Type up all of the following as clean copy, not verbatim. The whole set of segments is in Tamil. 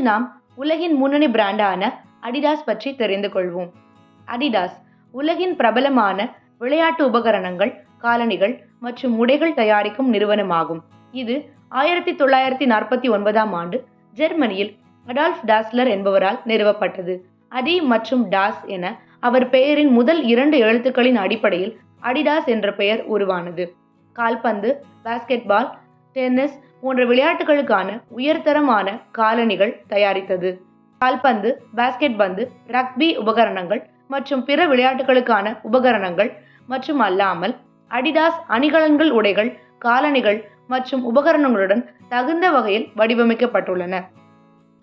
இன்று நாம் உலகின் முன்னணி பிராண்டான அடிடாஸ் பற்றி தெரிந்து கொள்வோம். அடிடாஸ் உலகின் பிரபலமான விளையாட்டு உபகரணங்கள், காலணிகள் மற்றும் உடைகள் தயாரிக்கும் நிறுவனமாகும். இது 1949ஆம் ஆண்டு ஜெர்மனியில் அடால்ஃப் டாஸ்லர் என்பவரால் நிறுவப்பட்டது. அடி மற்றும் டாஸ் என அவர் பெயரின் முதல் 2 எழுத்துக்களின் அடிப்படையில் அடிடாஸ் என்ற பெயர் உருவானது. கால்பந்து, பாஸ்கெட்பால், டென்னிஸ் போன்ற விளையாட்டுகளுக்கான உயர்தரமான காலணிகள் தயாரித்தது. கால்பந்து, பாஸ்கெட்பந்து, ரக்பி உபகரணங்கள் மற்றும் பிற விளையாட்டுகளுக்கான உபகரணங்கள் மற்றும் அல்லாமல் அடிடாஸ் அணிகலன்கள், உடைகள், காலணிகள் மற்றும் உபகரணங்களுடன் தகுந்த வகையில் வடிவமைக்கப்பட்டுள்ளன.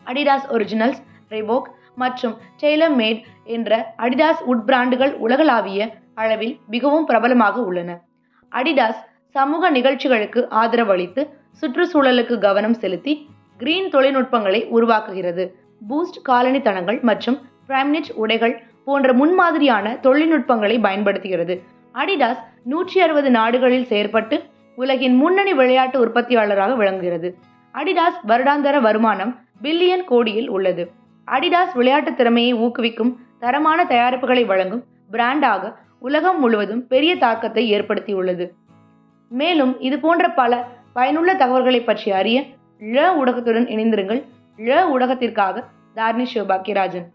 அடிடாஸ் ஒரிஜினல்ஸ், ரீபோக் மற்றும் டெய்லர் மேட் என்ற அடிடாஸ் உட் பிராண்டுகள் உலகளாவிய அளவில் மிகவும் பிரபலமாக உள்ளன. அடிடாஸ் சமூக நிகழ்ச்சிகளுக்கு ஆதரவளித்து சுற்றுச்சூழலுக்கு கவனம் செலுத்தி கிரீன் தொழில்நுட்பங்களை உருவாக்குகிறது. பூஸ்ட் காலனி தளங்கள் மற்றும் பிரைம்நிட் உடைகள் போன்ற முன்மாதிரியான தொழில்நுட்பங்களை பயன்படுத்துகிறது. அடிடாஸ் 160 நாடுகளில் செயற்பட்டு உலகின் முன்னணி விளையாட்டு உற்பத்தியாளராக விளங்குகிறது. அடிடாஸ் வருடாந்திர வருமானம் பில்லியன் கோடியில் உள்ளது. அடிடாஸ் விளையாட்டு திறமையை ஊக்குவிக்கும் தரமான தயாரிப்புகளை வழங்கும் பிராண்டாக உலகம் முழுவதும் பெரிய தாக்கத்தை ஏற்படுத்தியுள்ளது. மேலும் இது போன்ற பல பயனுள்ள தகவல்களை பற்றி அறிய ஊடகத்துடன் இணைந்திருங்கள். ஊடகத்திற்காக தார்னிஷ் பாக்கியராஜன்.